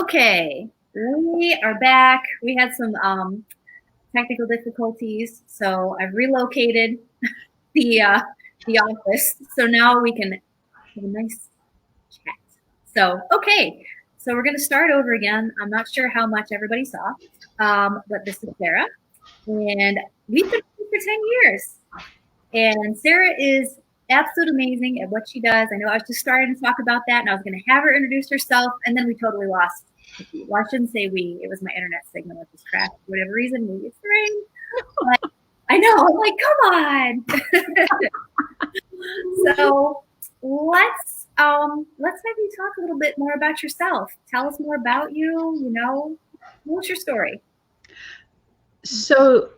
Okay, we are back. We had some technical difficulties, so I've relocated the uh, the office. So now we can have a nice chat. So okay, so we're gonna start over again. I'm not sure how much everybody saw, but this is Sarah, and we've been friends for 10 years. And Sarah is absolutely amazing at what she does. I know I was just starting to talk about that, and I was going to have her introduce herself, and then we totally lost. Well, I shouldn't say we. It was my internet signal that just crashed for whatever reason. Maybe it's the rain. But I know. I'm like, come on. So let's have you talk a little bit more about yourself. Tell us more about you. What's your story? So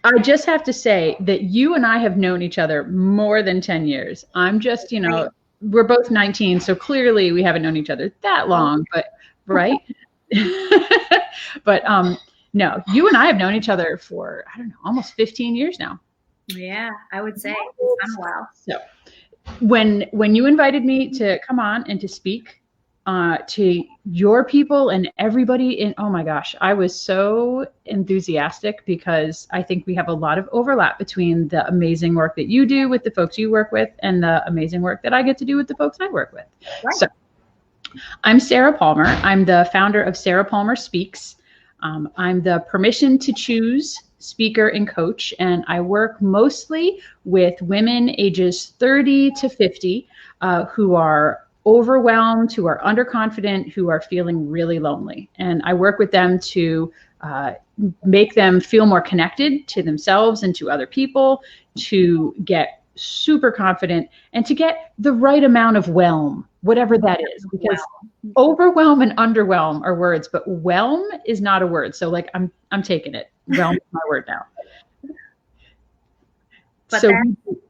I just have to say that you and I have known each other more than 10 years. I'm just, we're both 19, so clearly we haven't known each other that long, but right? But no, you and I have known each other for, I don't know, almost 15 years now. Yeah, I would say it's been a while. So when you invited me to come on and to speak to your people and everybody oh my gosh, I was so enthusiastic because I think we have a lot of overlap between the amazing work that you do with the folks you work with and the amazing work that I get to do with the folks I work with. Right. So I'm Sara Palmer. I'm the founder of Sara Palmer Speaks. I'm the Permission to Choose speaker and coach, and I work mostly with women ages 30 to 50 who are overwhelmed, who are underconfident, who are feeling really lonely. And I work with them to make them feel more connected to themselves and to other people, to get super confident, and to get the right amount of whelm, whatever that is. Because overwhelm and underwhelm are words, but whelm is not a word. So like I'm taking it. Whelm is my word now. But so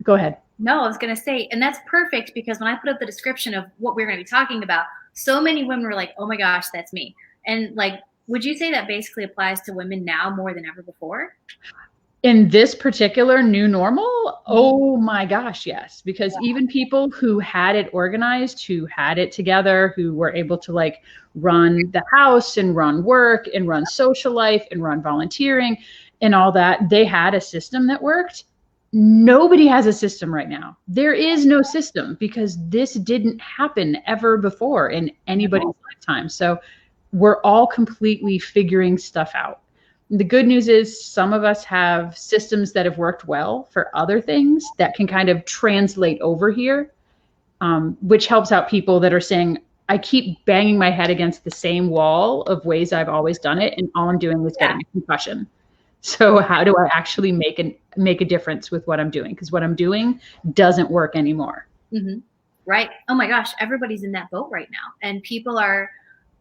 go ahead. No, I was going to say, and that's perfect because when I put up the description of what we're going to be talking about, so many women were like, oh my gosh, that's me. And like, would you say that basically applies to women now more than ever before? In this particular new normal? Oh my gosh, yes. Because even people who had it organized, who had it together, who were able to like run the house and run work and run social life and run volunteering and all that, they had a system that worked. Nobody has a system right now. There is no system because this didn't happen ever before in anybody's lifetime. So we're all completely figuring stuff out. The good news is some of us have systems that have worked well for other things that can kind of translate over here, which helps out people that are saying, I keep banging my head against the same wall of ways I've always done it, and all I'm doing is getting a concussion. So how do I actually make a difference with what I'm doing? Because what I'm doing doesn't work anymore. Mm-hmm. Right. Oh my gosh, everybody's in that boat right now, and people are.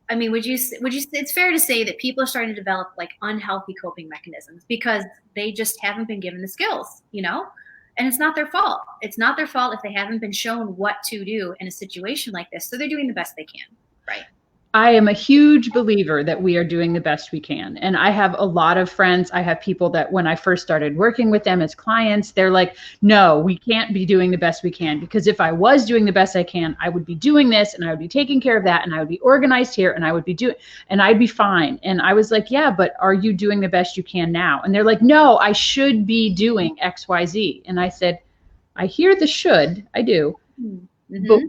I mean, would you? It's fair to say that people are starting to develop like unhealthy coping mechanisms because they just haven't been given the skills, and it's not their fault. It's not their fault if they haven't been shown what to do in a situation like this. So they're doing the best they can, right? I am a huge believer that we are doing the best we can. And I have a lot of friends. I have people that when I first started working with them as clients, they're like, no, we can't be doing the best we can, because if I was doing the best I can, I would be doing this and I would be taking care of that and I would be organized here and I would be doing, and I'd be fine. And I was like, yeah, but are you doing the best you can now? And they're like, no, I should be doing X, Y, Z. And I said, I hear the should, I do. Mm-hmm. But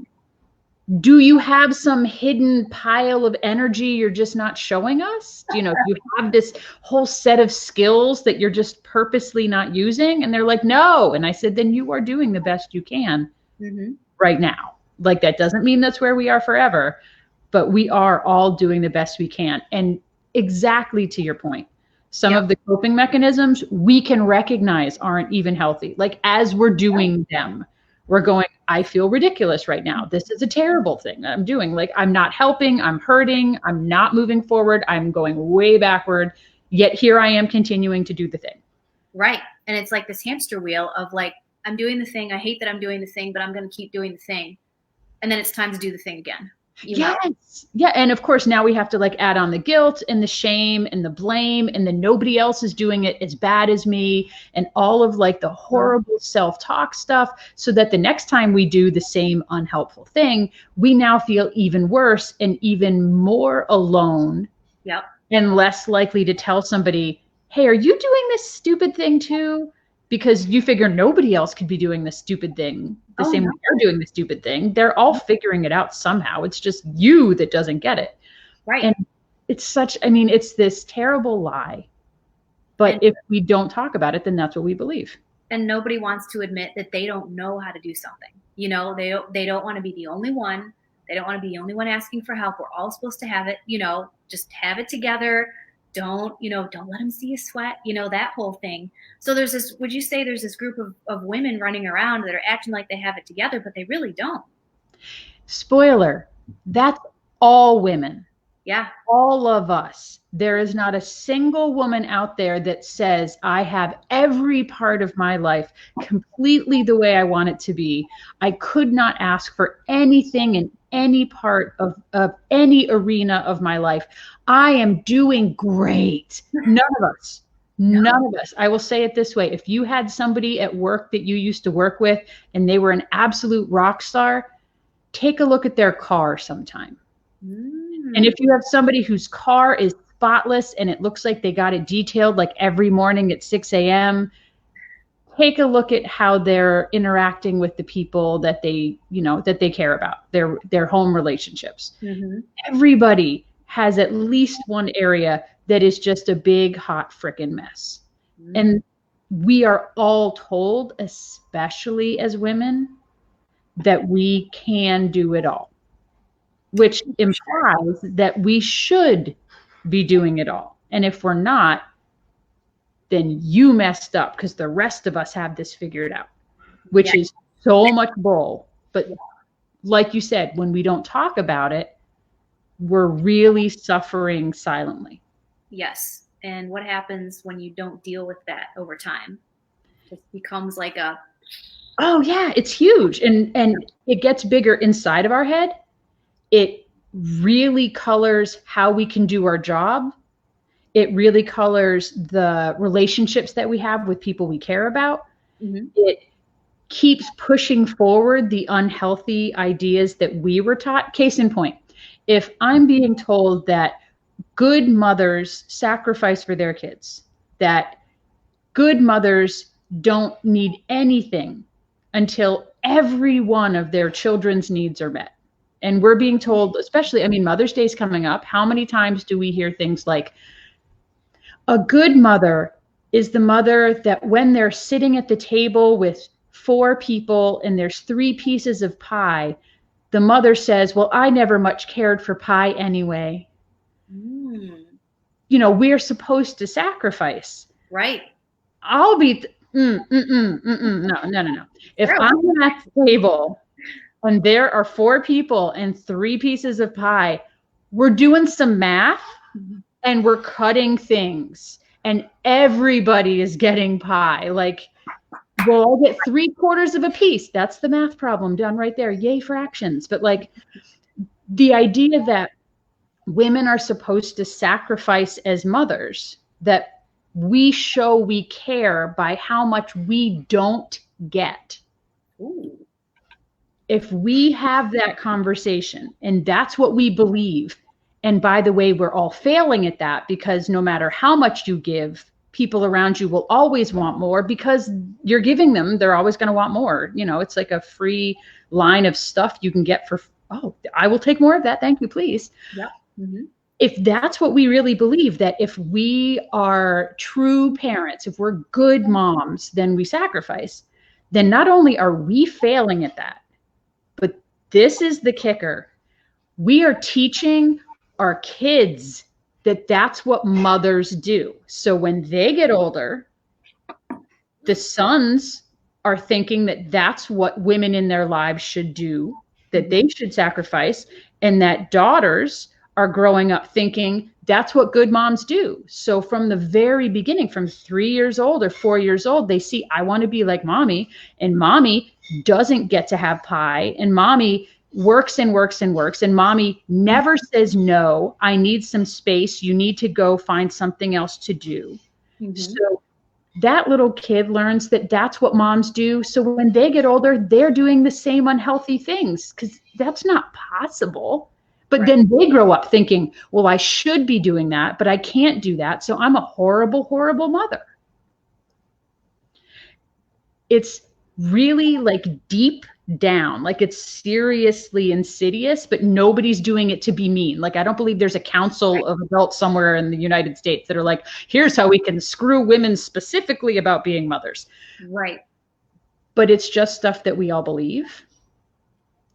do you have some hidden pile of energy you're just not showing us? Do you have this whole set of skills that you're just purposely not using? And they're like, no. And I said, then you are doing the best you can right now. Like, that doesn't mean that's where we are forever, but we are all doing the best we can. And exactly to your point, some of the coping mechanisms we can recognize aren't even healthy. Like, as we're doing them, we're going, I feel ridiculous right now. This is a terrible thing that I'm doing. Like, I'm not helping, I'm hurting, I'm not moving forward, I'm going way backward, yet here I am continuing to do the thing. Right. And it's like this hamster wheel of like, I'm doing the thing, I hate that I'm doing the thing, but I'm going to keep doing the thing. And then it's time to do the thing again. you know? Yes. Yeah. And of course, now we have to like add on the guilt and the shame and the blame, and then nobody else is doing it as bad as me, and all of like the horrible self-talk stuff, so that the next time we do the same unhelpful thing, we now feel even worse and even more alone Yep. and less likely to tell somebody, hey, are you doing this stupid thing too? Because you figure nobody else could be doing this stupid thing the Oh, same no. way you're doing the stupid thing. They're all figuring it out somehow. It's just you that doesn't get it. Right. And it's such, I mean, it's this terrible lie. But And if we don't talk about it, then that's what we believe. and nobody wants to admit that they don't know how to do something. You know, they don't want to be the only one. They don't want to be the only one asking for help. We're all supposed to have it, you know, just have it together. Don't let them see you sweat, you know, that whole thing. So there's this, would you say there's this group of women running around that are acting like they have it together, but they really don't? Spoiler, that's all women. Yeah. All of us. There is not a single woman out there that says, I have every part of my life completely the way I want it to be. I could not ask for anything in any part of any arena of my life. I am doing great. None of us. None of us. I will say it this way. If you had somebody at work that you used to work with and they were an absolute rock star, take a look at their car sometime. And if you have somebody whose car is spotless and it looks like they got it detailed like every morning at 6 a.m., take a look at how they're interacting with the people that they, you know, that they care about, their home relationships. Mm-hmm. Everybody has at least one area that is just a big, hot frickin' mess. Mm-hmm. And we are all told, especially as women, that we can do it all, which implies that we should be doing it all. And if we're not, then you messed up, because the rest of us have this figured out, which is so much bull. But like you said, when we don't talk about it, we're really suffering silently. Yes. And what happens when you don't deal with that over time? It becomes like a... Oh yeah, it's huge. And it gets bigger inside of our head. It really colors how we can do our job. It really colors the relationships that we have with people we care about. Mm-hmm. It keeps pushing forward the unhealthy ideas that we were taught. Case in point, if I'm being told that good mothers sacrifice for their kids, that good mothers don't need anything until every one of their children's needs are met. And we're being told, especially, I mean, Mother's Day is coming up. How many times do we hear things like, a good mother is the mother that when they're sitting at the table with 4 people and there's 3 pieces of pie, the mother says, well, I never much cared for pie anyway. You know, we're supposed to sacrifice. Right. I'll be, no. If I'm at the table and there are 4 people and 3 pieces of pie, we're doing some math and we're cutting things and everybody is getting pie. Like, we'll all get 3/4 of a piece. That's the math problem done right there. Yay, fractions. But like, the idea that women are supposed to sacrifice as mothers, that we show we care by how much we don't get. Ooh. If we have that conversation and that's what we believe, and by the way, we're all failing at that, because no matter how much you give, people around you will always want more because you're giving them, they're always going to want more. You know, it's like a free line of stuff you can get for, oh, I will take more of that. Thank you, please. Yeah. Mm-hmm. If that's what we really believe, that if we are true parents, if we're good moms, then we sacrifice, then not only are we failing at that, but this is the kicker. We are teaching our kids that that's what mothers do. So when they get older, the sons are thinking that that's what women in their lives should do, that they should sacrifice, and that daughters are growing up thinking that's what good moms do. So from the very beginning, from 3 years old or 4 years old, they see, I want to be like mommy, and mommy doesn't get to have pie, and mommy works and works and works. And mommy never says, no, I need some space. You need to go find something else to do. So that little kid learns that that's what moms do. So when they get older, they're doing the same unhealthy things because that's not possible. But then they grow up thinking, well, I should be doing that, but I can't do that. So I'm a horrible, horrible mother. It's really like deep down, like it's seriously insidious, but nobody's doing it to be mean. Like, I don't believe there's a council of adults somewhere in the United States that are like, here's how we can screw women specifically about being mothers. Right. But it's just stuff that we all believe.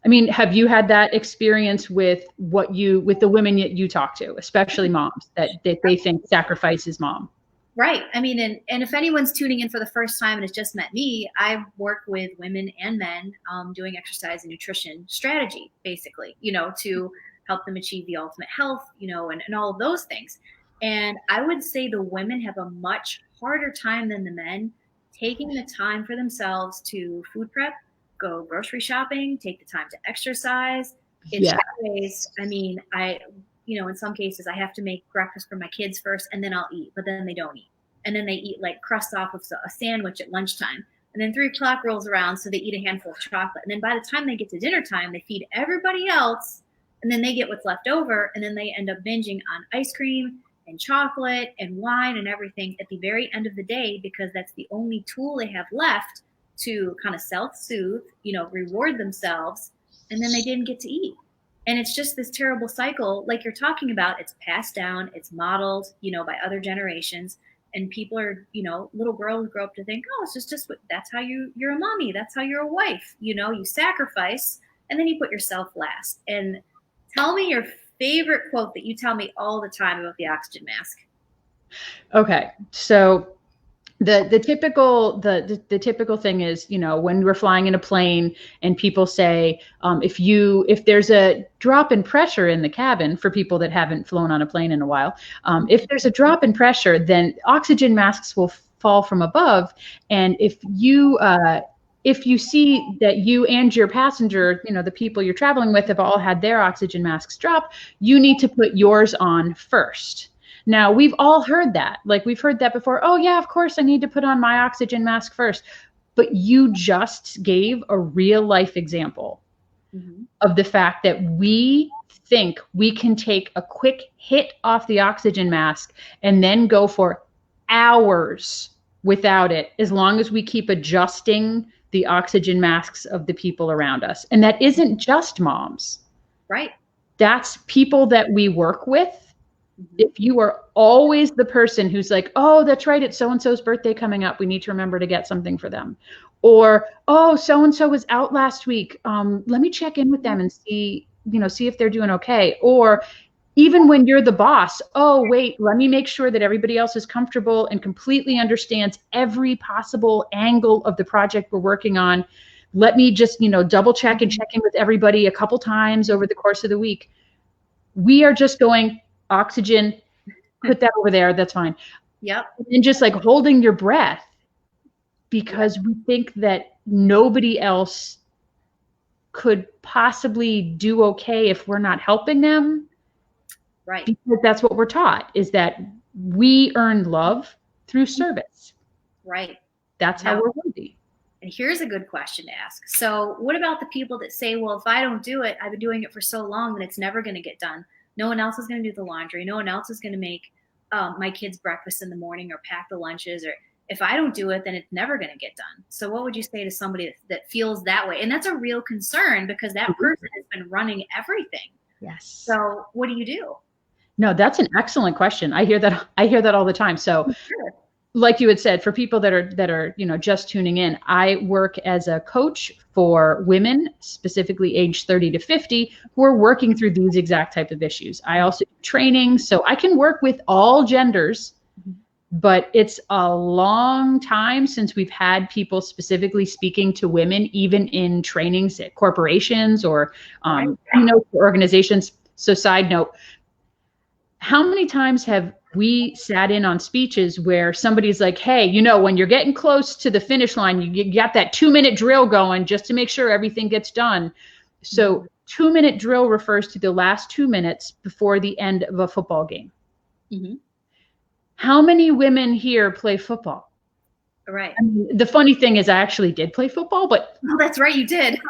I mean, have you had that experience with with the women you talk to, especially moms, that they think sacrifice is mom? Right. I mean, and if anyone's tuning in for the first time and has just met me, I work with women and men doing exercise and nutrition strategy, basically, to help them achieve the ultimate health, and all of those things. And I would say the women have a much harder time than the men taking the time for themselves to food prep, go grocery shopping, take the time to exercise. It's always, I mean, in some cases I have to make breakfast for my kids first and then I'll eat, but then they don't eat. And then they eat like crust off of a sandwich at lunchtime. And then 3 o'clock rolls around, so they eat a handful of chocolate. And then by the time they get to dinner time, they feed everybody else. And then they get what's left over. And then they end up binging on ice cream and chocolate and wine and everything at the very end of the day, because that's the only tool they have left to kind of self-soothe, reward themselves. And then they didn't get to eat. And it's just this terrible cycle, like you're talking about. It's passed down, it's modeled, by other generations. And people are, little girls grow up to think, oh, it's just that's how you're a mommy. That's how you're a wife. You sacrifice and then you put yourself last. And tell me your favorite quote that you tell me all the time about the oxygen mask. Okay. So the typical thing is, when we're flying in a plane and people say, if there's a drop in pressure in the cabin, for people that haven't flown on a plane in a while, if there's a drop in pressure, then oxygen masks will fall from above. And if you see that you and your passenger, the people you're traveling with, have all had their oxygen masks drop, you need to put yours on first. Now, we've all heard that. Like, we've heard that before. Oh, yeah, of course, I need to put on my oxygen mask first. But you just gave a real life example of the fact that we think we can take a quick hit off the oxygen mask and then go for hours without it, as long as we keep adjusting the oxygen masks of the people around us. And that isn't just moms. Right. That's people that we work with. If you are always the person who's like, oh, that's right, it's so-and-so's birthday coming up, we need to remember to get something for them. Or, oh, so-and-so was out last week. Let me check in with them and see if they're doing okay. Or even when you're the boss, oh, wait, let me make sure that everybody else is comfortable and completely understands every possible angle of the project we're working on. Let me just, double check and check in with everybody a couple times over the course of the week. We are just going, oxygen, put that over there, that's fine. Yep. And just like holding your breath, because we think that nobody else could possibly do okay if we're not helping them. Right. Because that's what we're taught, is that we earn love through service. Right. That's how we're worthy. And here's a good question to ask. So what about the people that say, well, if I don't do it, I've been doing it for so long that it's never going to get done. No one else is going to do the laundry. No one else is going to make my kids breakfast in the morning or pack the lunches. Or if I don't do it, then it's never going to get done. So what would you say to somebody that feels that way? And that's a real concern, because that person has been running everything. Yes. So what do you do? No, that's an excellent question. I hear that all the time. So like you had said, for people that are just tuning in, I work as a coach for women, specifically age 30 to 50, who are working through these exact type of issues. I also do training, so I can work with all genders, but it's a long time since we've had people specifically speaking to women, even in trainings at corporations or organizations. So side note, how many times have we sat in on speeches where somebody's like, hey, when you're getting close to the finish line, you got that 2-minute drill going just to make sure everything gets done. So 2-minute drill refers to the last 2 minutes before the end of a football game. Mm-hmm. How many women here play football? Right. I mean, the funny thing is I actually did play football, but Oh, that's right, you did.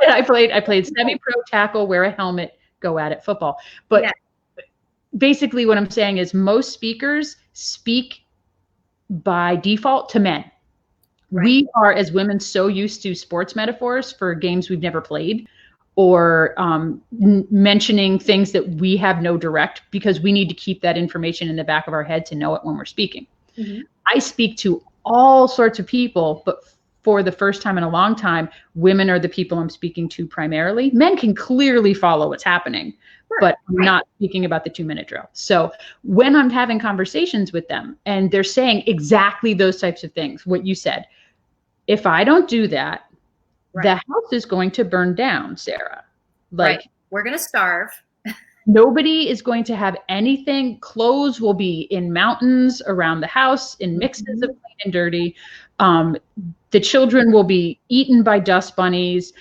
I played semi-pro, tackle, wear a helmet, go at it football. But Yeah. basically what I'm saying is most speakers speak by default to men. Right. We are, as women, so used to sports metaphors for games we've never played, or mentioning things that we have no direct, because we need to keep that information in the back of our head to know it when we're speaking. Mm-hmm. I speak to all sorts of people, but for the first time in a long time, women are the people I'm speaking to primarily. Men can clearly follow what's happening, but I'm not speaking about the 2-minute drill. So when I'm having conversations with them and they're saying exactly those types of things, what you said, if I don't do that, the house is going to burn down, Sarah. Like, we're going to starve. Nobody is going to have anything. Clothes will be in mountains around the house in mixes of clean and dirty. The children will be eaten by dust bunnies.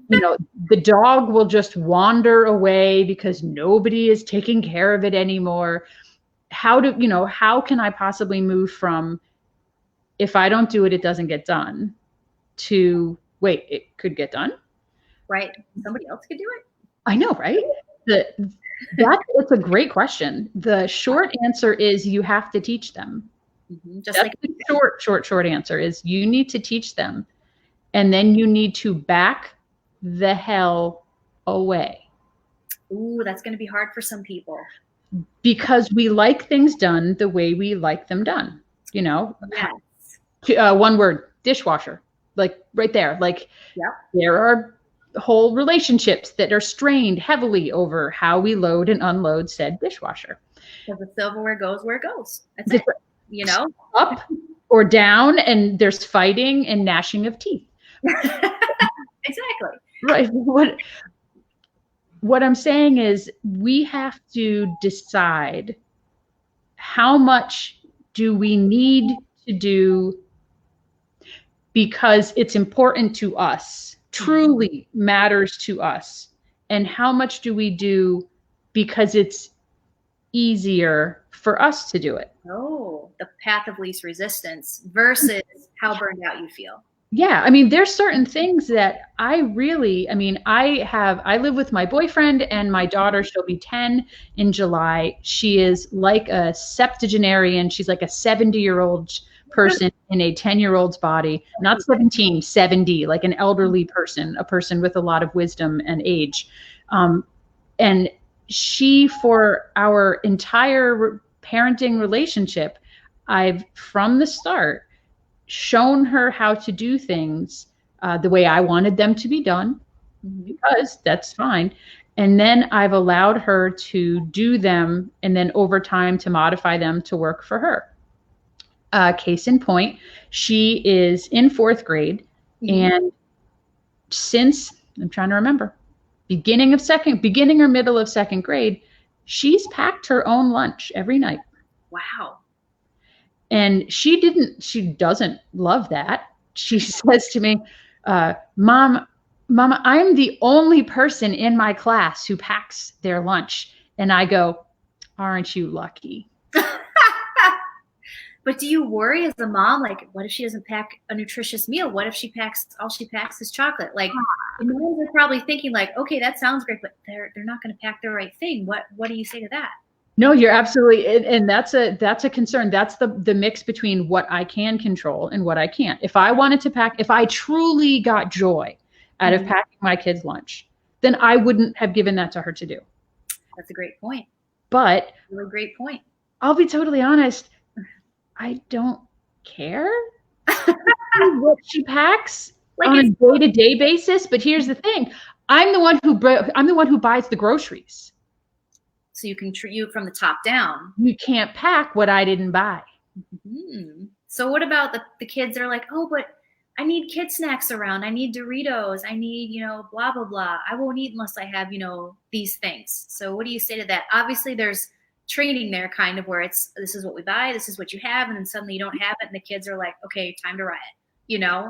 The dog will just wander away because nobody is taking care of it anymore. How can I possibly move from, if I don't do it, it doesn't get done, to, wait, it could get done? Right. Somebody else could do it? I know, right? That's a great question. The short answer is you have to teach them. Mm-hmm. That's the short answer is you need to teach them. And then you need to back the hell away. Ooh, that's going to be hard for some people. Because we like things done the way we like them done. Yes. One word, dishwasher. Like right there. Like there are whole relationships that are strained heavily over how we load and unload said dishwasher. Because the silverware goes where it goes. That's it. Up or down, and there's fighting and gnashing of teeth. Exactly. Right. What I'm saying is we have to decide how much do we need to do because it's important to us, truly matters to us, and how much do we do because it's easier for us to do it. Oh, the path of least resistance versus how burned out you feel. Yeah, I mean, there's certain things that I live with my boyfriend and my daughter. She'll be 10 in July. She is like a septuagenarian. She's like a 70-year-old person in a 10-year-old's body, not 17, 70, like an elderly person, a person with a lot of wisdom and age. And she, for our entire parenting relationship, I've from the start shown her how to do things the way I wanted them to be done, because that's fine. And then I've allowed her to do them and then over time to modify them to work for her. Case in point, she is in 4th grade. And since, I'm trying to remember, beginning or middle of 2nd grade, she's packed her own lunch every night. Wow. And she doesn't love that. She says to me, Mama, I'm the only person in my class who packs their lunch. And I go, aren't you lucky? But do you worry as a mom, like, what if she doesn't pack a nutritious meal? What if all she packs is chocolate? Like, moms are probably thinking like, okay, that sounds great, but they're not going to pack the right thing. What do you say to that? No, you're absolutely, and that's a concern. That's the mix between what I can control and what I can't. If I wanted to pack, if I truly got joy out of packing my kids' lunch, then I wouldn't have given that to her to do. That's a great point. But really great point. I'll be totally honest. I don't care what she packs on a day-to-day basis. But here's the thing: I'm the one who buys the groceries. So you can treat you from the top down. You can't pack what I didn't buy. Mm-hmm. So what about the kids are like, oh, but I need kid snacks around. I need Doritos. I need, blah, blah, blah. I won't eat unless I have, these things. So what do you say to that? Obviously there's training there kind of where this is what we buy, this is what you have, and then suddenly you don't have it and the kids are like, okay, time to riot, Yeah,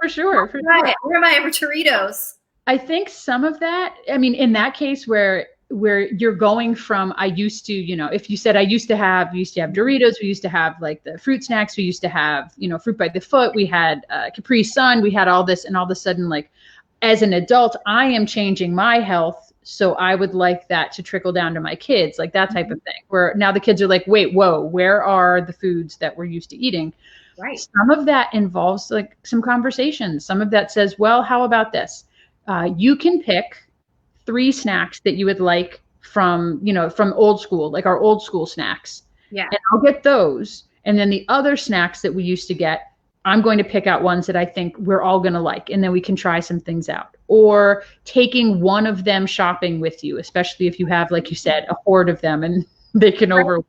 for sure. Right. Where am I ever Doritos? I think some of that, I mean, in that case where you're going from, I used to, if you said I used to have, we used to have Doritos, we used to have like the fruit snacks, we used to have, fruit by the foot, we had Capri Sun, we had all this, and all of a sudden, like, as an adult, I am changing my health. So I would like that to trickle down to my kids, like that type of thing, where now the kids are like, wait, whoa, where are the foods that we're used to eating? Right. Some of that involves like some conversations. Some of that says, well, how about this? You can pick 3 snacks that you would like from old school, like our old school snacks. Yeah. And I'll get those. And then the other snacks that we used to get, I'm going to pick out ones that I think we're all going to like. And then we can try some things out. Or taking one of them shopping with you, especially if you have, like you said, a horde of them and they can overwhelm.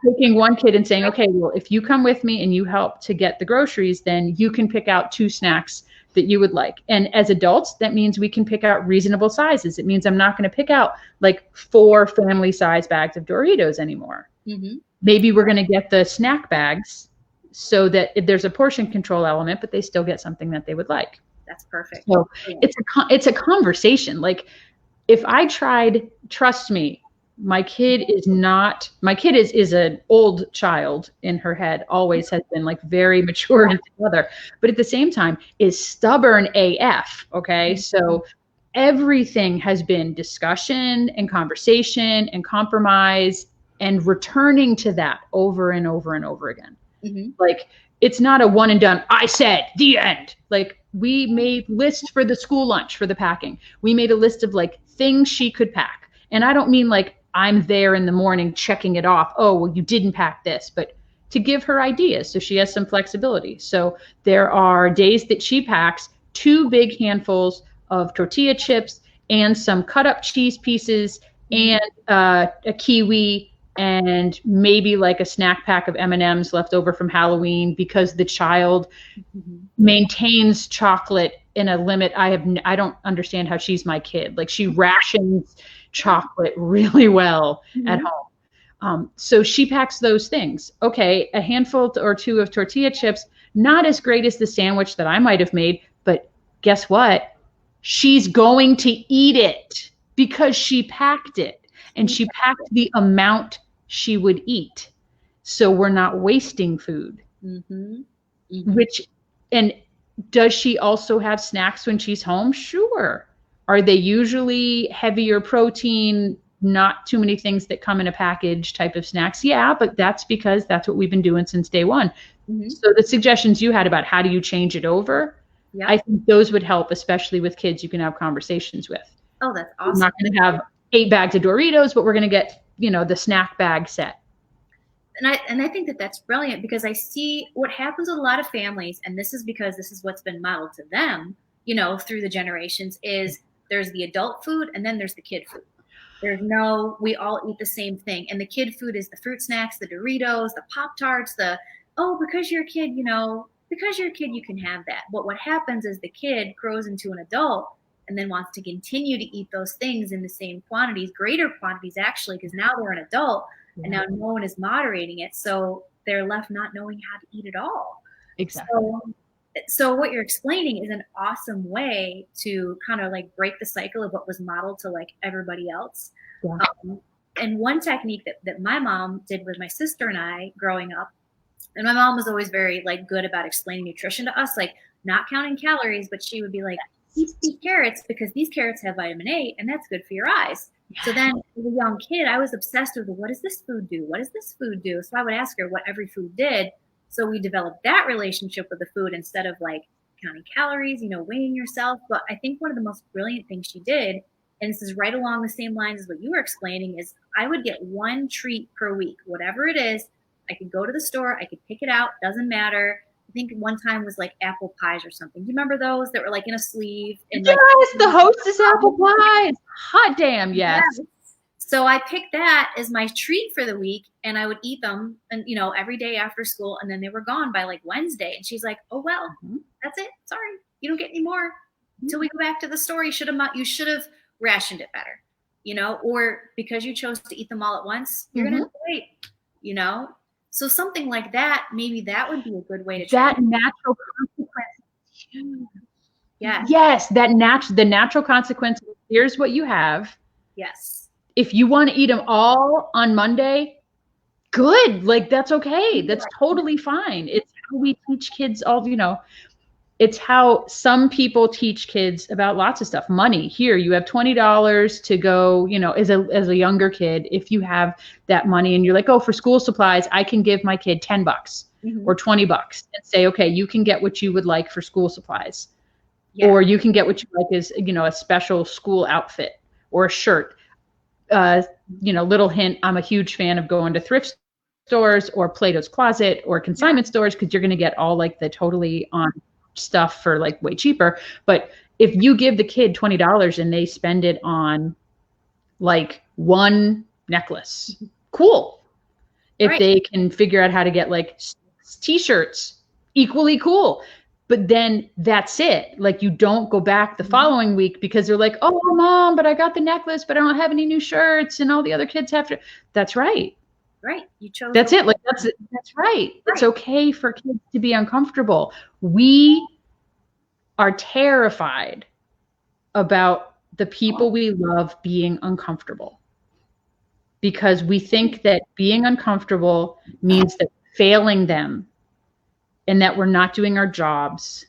Taking one kid and saying, okay, well, if you come with me and you help to get the groceries, then you can pick out 2 snacks that you would like. And as adults, that means we can pick out reasonable sizes. It means I'm not going to pick out like 4 family size bags of Doritos anymore. Mm-hmm. Maybe we're going to get the snack bags so that if there's a portion control element, but they still get something that they would like. That's perfect. So it's a conversation. Like if I tried, trust me, my kid is an old child in her head, always has been like very mature and together, but at the same time is stubborn AF. Okay. So everything has been discussion and conversation and compromise and returning to that over and over and over again. Mm-hmm. Like it's not a one and done, I said, the end. Like we made lists for the school lunch for the packing. We made a list of like things she could pack. And I don't mean like I'm there in the morning checking it off. Oh, well, you didn't pack this, but to give her ideas so she has some flexibility. So there are days that she packs 2 big handfuls of tortilla chips and some cut up cheese pieces and a kiwi and maybe like a snack pack of M&Ms left over from Halloween because the child maintains chocolate in a limit. I don't understand how she's my kid. Like she rations chocolate really well at home. So she packs those things. Okay, a handful or 2 of tortilla chips, not as great as the sandwich that I might have made, but guess what? She's going to eat it because she packed it and she packed the amount she would eat. So we're not wasting food. And does she also have snacks when she's home? Sure. Are they usually heavier protein, not too many things that come in a package type of snacks? Yeah, but that's because that's what we've been doing since day one. So the suggestions you had about how do you change it over, I think those would help, especially with kids you can have conversations with. Oh, that's awesome. We're not going to have 8 bags of Doritos, but we're going to get, the snack bag set. And I think that that's brilliant because I see what happens with a lot of families, and this is because this is what's been modeled to them, through the generations, is there's the adult food and then there's the kid food. There's no, we all eat the same thing. And the kid food is the fruit snacks, the Doritos, the Pop-Tarts, because you're a kid, you can have that. But what happens is the kid grows into an adult and then wants to continue to eat those things in the same quantities, greater quantities actually, because now they're an adult and now no one is moderating it. So they're left not knowing how to eat at all. Exactly. So what you're explaining is an awesome way to kind of like break the cycle of what was modeled to like everybody else. And one technique that my mom did with my sister and I growing up, and my mom was always very like good about explaining nutrition to us, like not counting calories, but she would be like, eat these carrots because these carrots have vitamin A and that's good for your eyes. So then as a young kid, I was obsessed with what does this food do? What does this food do? So I would ask her what every food did. So we developed that relationship with the food instead of like counting calories, weighing yourself. But I think one of the most brilliant things she did, and this is right along the same lines as what you were explaining, is I would get 1 treat per week, whatever it is. I could go to the store, I could pick it out, doesn't matter. I think one time was like apple pies or something. Do you remember those that were like in a sleeve? And yes, the Hostess apple pies. Hot damn, yes. So I picked that as my treat for the week, and I would eat them, and every day after school, and then they were gone by like Wednesday. And she's like, "Oh well, that's it. Sorry, you don't get any more until we go back to the store. You should have rationed it better, or because you chose to eat them all at once, you're gonna have to wait, So something like that, maybe that would be a good way to. That natural consequence is huge. Yeah. Yes, the natural consequence. Here's what you have. Yes. If you want to eat them all on Monday, good. Like that's okay. That's totally fine. It's how we teach kids it's how some people teach kids about lots of stuff. Money. Here, you have $20 to go, as a younger kid, if you have that money and you're like, oh, for school supplies, I can give my kid $10 or $20 and say, okay, you can get what you would like for school supplies. Yeah. Or you can get what you like as, a special school outfit or a shirt. Little hint, I'm a huge fan of going to thrift stores or Plato's Closet or consignment stores because you're going to get all like the totally on stuff for like way cheaper. But if you give the kid $20 and they spend it on like one necklace, cool. If they can figure out how to get like t-shirts, equally cool. But then that's it. Like you don't go back the following week because they're like, oh, mom, but I got the necklace, but I don't have any new shirts and all the other kids have to. That's right. Right. You chose. That's it. Like that's right. It's okay for kids to be uncomfortable. We are terrified about the people we love being uncomfortable because we think that being uncomfortable means that failing them and that we're not doing our jobs.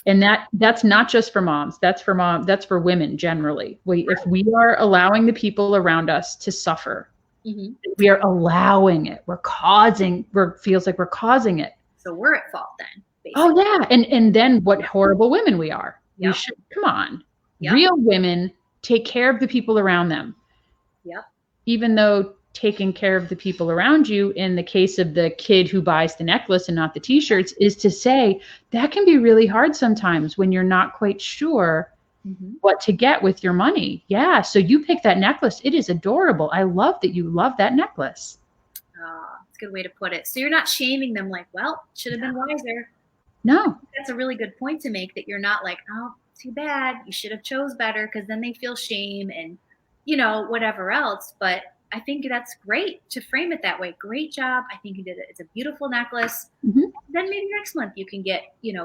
And that's not just for moms. That's for women generally. If we are allowing the people around us to suffer, we are allowing it. Feels like we're causing it. So we're at fault then. Basically. Oh yeah. And then what horrible women we are. Yep. Come on. Yep. Real women take care of the people around them. Yep. Even though taking care of the people around you, in the case of the kid who buys the necklace and not the t-shirts, is to say that can be really hard sometimes when you're not quite sure what to get with your money. Yeah. So you pick that necklace. It is adorable. I love that you love that necklace. That's a good way to put it. So you're not shaming them like, well, should have been wiser. No. That's a really good point to make, that you're not like, oh, too bad. You should have chose better, because then they feel shame and, whatever else. But I think that's great to frame it that way. Great job. I think you did it. It's a beautiful necklace. Then maybe next month you can get,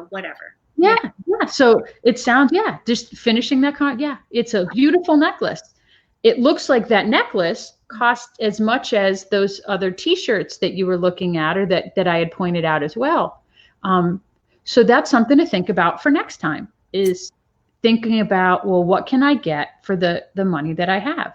whatever. Yeah. Yeah. So it sounds, just finishing that it's a beautiful necklace. It looks like that necklace cost as much as those other t-shirts that you were looking at, or that I had pointed out as well. So that's something to think about for next time, is thinking about, well, what can I get for the money that I have?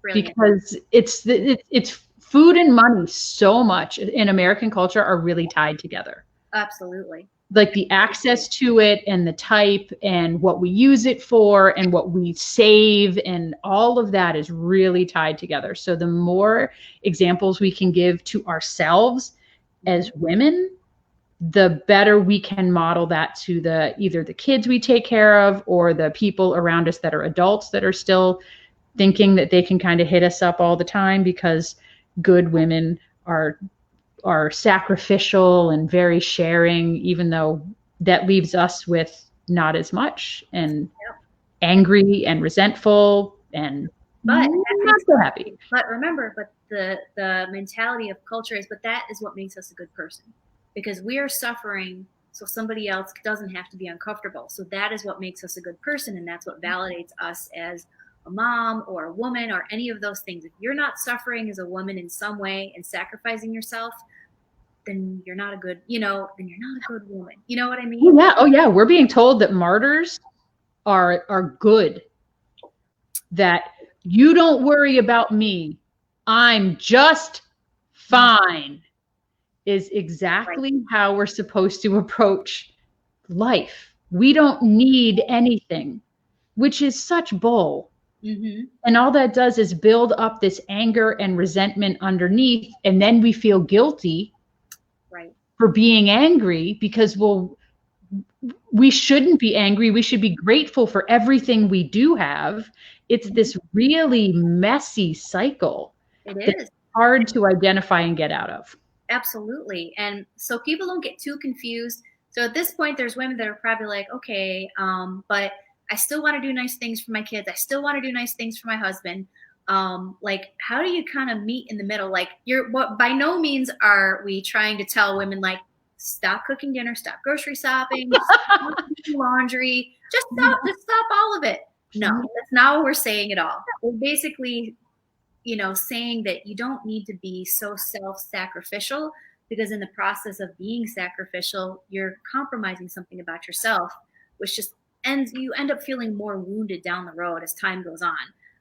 Brilliant. Because it's food and money so much in American culture are really tied together. Absolutely. Like the access to it and the type and what we use it for and what we save and all of that is really tied together. So the more examples we can give to ourselves as women, the better we can model that to either the kids we take care of or the people around us that are adults that are still thinking that they can kind of hit us up all the time because good women are sacrificial and very sharing, even though that leaves us with not as much and angry and resentful and not so happy. But remember, the mentality of culture is, but that is what makes us a good person, because we are suffering so somebody else doesn't have to be uncomfortable. So that is what makes us a good person, and that's what validates us as a mom or a woman or any of those things. If you're not suffering as a woman in some way and sacrificing yourself, then you're not a good, then you're not a good woman. You know what I mean? Oh yeah. We're being told that martyrs are good. That you don't worry about me. I'm just fine is exactly how we're supposed to approach life. We don't need anything, which is such bull. And all that does is build up this anger and resentment underneath. And then we feel guilty for being angry because, well, we shouldn't be angry. We should be grateful for everything we do have. It's this really messy cycle. It is hard to identify and get out of. Absolutely. And so people don't get too confused. So at this point, there's women that are probably like, okay, but I still want to do nice things for my kids. I still want to do nice things for my husband. Like, how do you kind of meet in the middle? Like, by no means are we trying to tell women like, stop cooking dinner, stop grocery shopping, stop doing laundry, just stop all of it. No, that's not what we're saying at all. We're basically, saying that you don't need to be so self-sacrificial, because in the process of being sacrificial, you're compromising something about yourself, which just you end up feeling more wounded down the road as time goes on.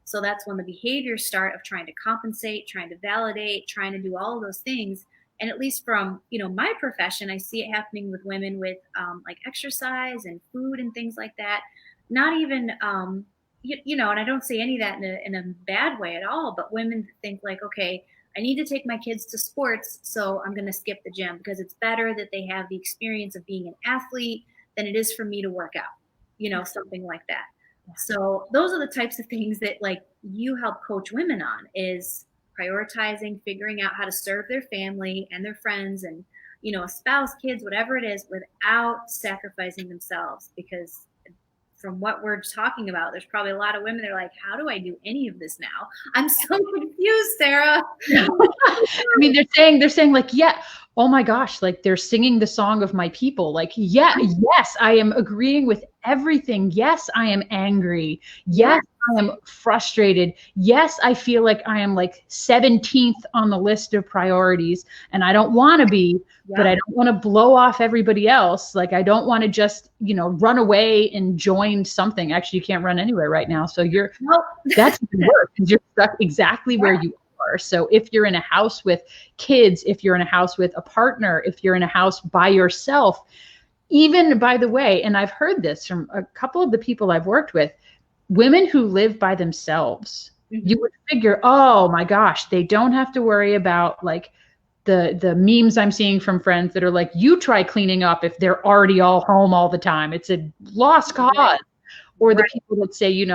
So that's when the behaviors start of trying to compensate, trying to validate, trying to do all of those things. And at least from my profession, I see it happening with women with like exercise and food and things like that. Not even and I don't say any of that in a bad way at all, but women think like, okay, I need to take my kids to sports, so I'm going to skip the gym because it's better that they have the experience of being an athlete than it is for me to work out, something like that. So those are the types of things that like you help coach women on, is prioritizing, figuring out how to serve their family and their friends and, a spouse, kids, whatever it is, without sacrificing themselves. Because from what we're talking about, there's probably a lot of women that are like, how do I do any of this now? I'm so confused, Sarah. I mean, they're saying like, yeah, oh my gosh, like they're singing the song of my people. Like, yeah, yes, I am agreeing with everything. Yes, I am angry. Yes, I am frustrated. Yes, I feel like I am like 17th on the list of priorities and I don't want to be, but I don't want to blow off everybody else. Like, I don't want to just, run away and join something. Actually, you can't run anywhere right now. So that's even worse because you're stuck exactly where you are. So if you're in a house with kids, if you're in a house with a partner, if you're in a house by yourself, even, by the way, and I've heard this from a couple of the people I've worked with, women who live by themselves, you would figure, oh my gosh, they don't have to worry about like the memes I'm seeing from friends that are like, you try cleaning up if they're already all home all the time. It's a lost cause. Or the people that say,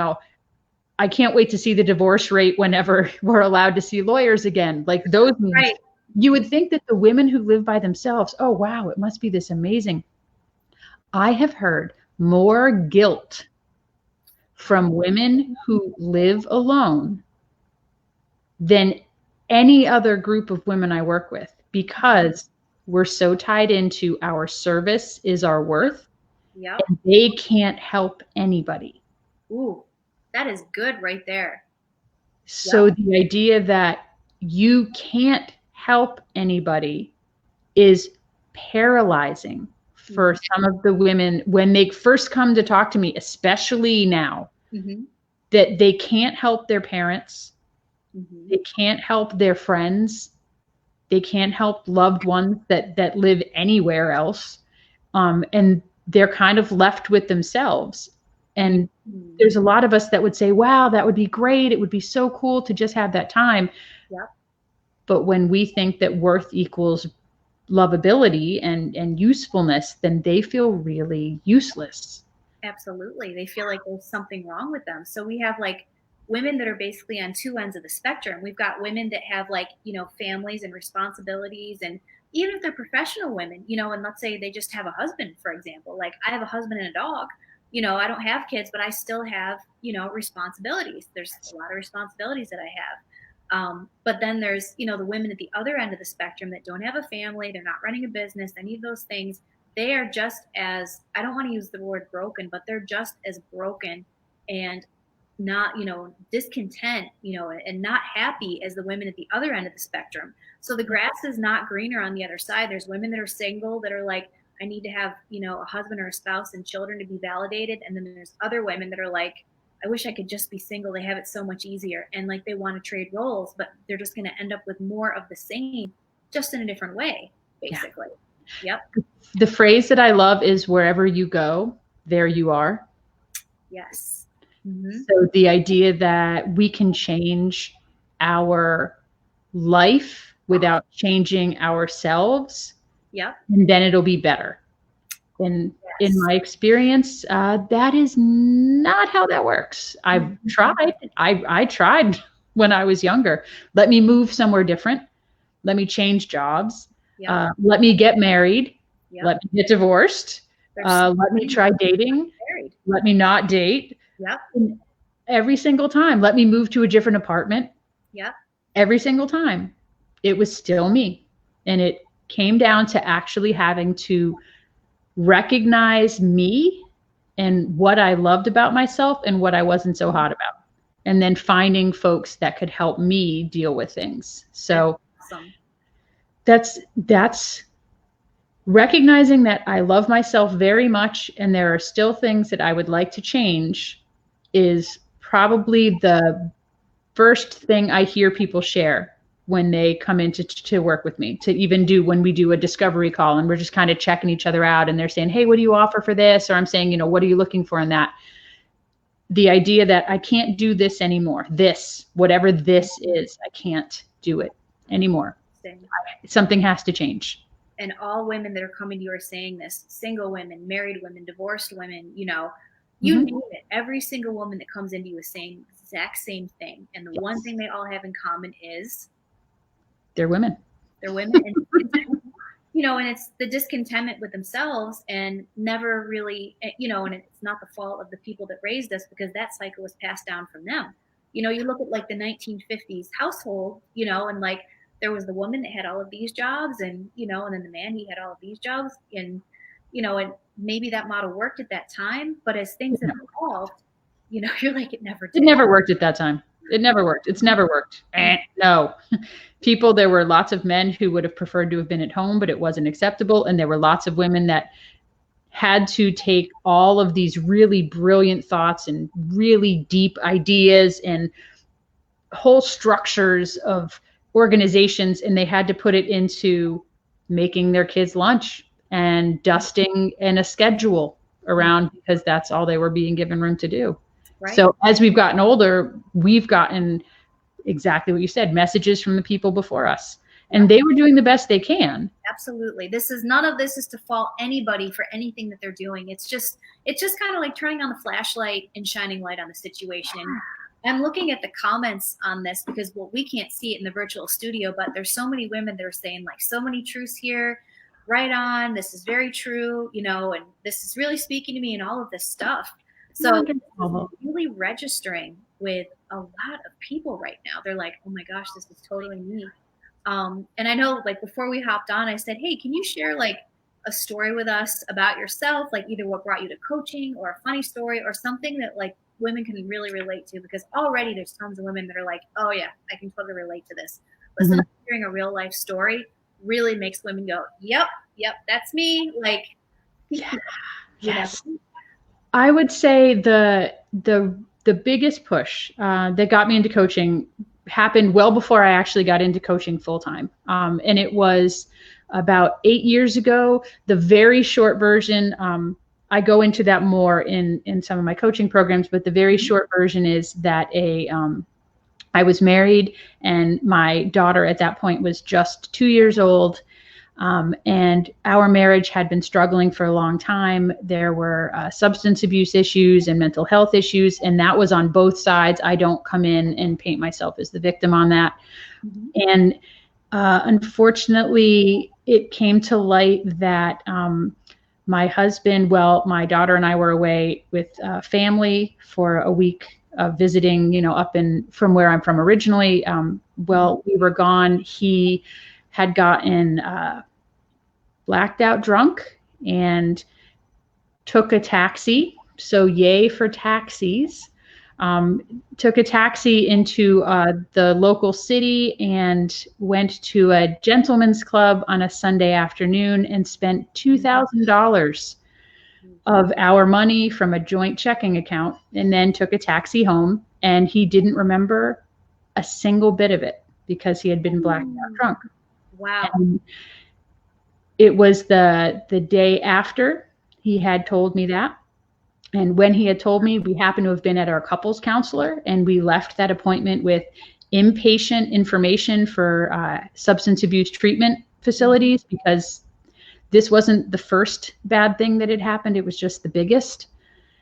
I can't wait to see the divorce rate whenever we're allowed to see lawyers again. Like those memes. You would think that the women who live by themselves, oh wow, it must be this amazing. I have heard more guilt from women who live alone than any other group of women I work with, because we're so tied into our service is our worth. Yep. And they can't help anybody. Ooh, that is good right there. So the idea that you can't help anybody is paralyzing for some of the women when they first come to talk to me, especially now, that they can't help their parents. They can't help their friends. They can't help loved ones that live anywhere else. And they're kind of left with themselves. And there's a lot of us that would say, wow, that would be great. It would be so cool to just have that time. Yep. But when we think that worth equals lovability and usefulness, then they feel really useless. Absolutely. They feel like there's something wrong with them. So we have like women that are basically on two ends of the spectrum. We've got women that have like, families and responsibilities, and even if they're professional women, and let's say they just have a husband, for example, like I have a husband and a dog, I don't have kids, but I still have, responsibilities. There's a lot of responsibilities that I have. But then there's, the women at the other end of the spectrum that don't have a family, they're not running a business, any of those things. They are just as, I don't want to use the word broken, but they're just as broken and not, discontent, and not happy as the women at the other end of the spectrum. So the grass is not greener on the other side. There's women that are single that are like, I need to have, a husband or a spouse and children to be validated. And then there's other women that are like, I wish I could just be single. They have it so much easier. And like, they want to trade roles, but they're just going to end up with more of the same, just in a different way, basically. Yep. The phrase that I love is wherever you go, there you are. Yes. So the idea that we can change our life without changing ourselves, and then it'll be better. And in my experience, that is not how that works. I've tried. I tried when I was younger. Let me move somewhere different. Let me change jobs. Let me get married. Let me get divorced. Let me try dating. Let me not date. And every single time, let me move to a different apartment. Every single time, it was still me, and it came down to actually having to recognize me and what I loved about myself and what I wasn't so hot about. And then finding folks that could help me deal with things. So Awesome. that's recognizing that I love myself very much and there are still things that I would like to change is probably the first thing I hear people share when they come in to work with me, to even do when we do a discovery call and we're just kind of checking each other out and they're saying, hey, what do you offer for this? Or I'm saying, you know, what are you looking for in that? The idea that I can't do this anymore, this, whatever this is, I can't do it anymore. Something has to change. And all women that are coming to you are saying this, single women, married women, divorced women, you know, you name it. Every single woman that comes into you is saying the exact same thing. And the one thing they all have in common is they're women. They're women. And, you know, and it's the discontentment with themselves and never really, you know, and it's not the fault of the people that raised us because that cycle was passed down from them. You know, you look at like the 1950s household, you know, and like there was the woman that had all of these jobs and, you know, and then the man, he had all of these jobs and, you know, and maybe that model worked at that time, but as things have evolved, you know, you're like, it never did. It never worked at that time. It never worked. It's never worked. No. People, there were lots of men who would have preferred to have been at home, but it wasn't acceptable. And there were lots of women that had to take all of these really brilliant thoughts and really deep ideas and whole structures of organizations, and they had to put it into making their kids lunch and dusting and a schedule around because that's all they were being given room to do. Right. So as we've gotten older, we've gotten exactly what you said, messages from the people before us, and they were doing the best they can. Absolutely. None of this is to fault anybody for anything that they're doing. It's just kind of like turning on the flashlight and shining light on the situation. I'm looking at the comments on this because, well, we can't see it in the virtual studio, but there's so many women that are saying like so many truths here. Right on. This is very true, you know, and this is really speaking to me and all of this stuff. So really registering with a lot of people right now. They're like, oh my gosh, this is totally me. And I know like before we hopped on, I said, hey, can you share like a story with us about yourself? Like either what brought you to coaching or a funny story or something that like women can really relate to, because already there's tons of women that are like, oh yeah, I can totally relate to this. Listen, hearing a real life story really makes women go, yep, that's me. Like, yes. I would say the biggest push that got me into coaching happened well before I actually got into coaching full time. And it was about 8 years ago. The very short version, I go into that more in some of my coaching programs, but the very short version is that I was married and my daughter at that point was just 2 years old. And our marriage had been struggling for a long time. There were substance abuse issues and mental health issues, and that was on both sides. I don't come in and paint myself as the victim on that. And unfortunately, it came to light that my husband, my daughter and I were away with family for a week of visiting, you know, up from where I'm from originally. While we were gone, he had gotten blacked out drunk and took a taxi. So yay for taxis. Took a taxi into the local city and went to a gentleman's club on a Sunday afternoon and spent $2,000 of our money from a joint checking account, and then took a taxi home. And he didn't remember a single bit of it because he had been blacked out drunk. Wow. And it was the day after he had told me that. And when he had told me, we happened to have been at our couples counselor, and we left that appointment with inpatient information for substance abuse treatment facilities, because this wasn't the first bad thing that had happened. It was just the biggest.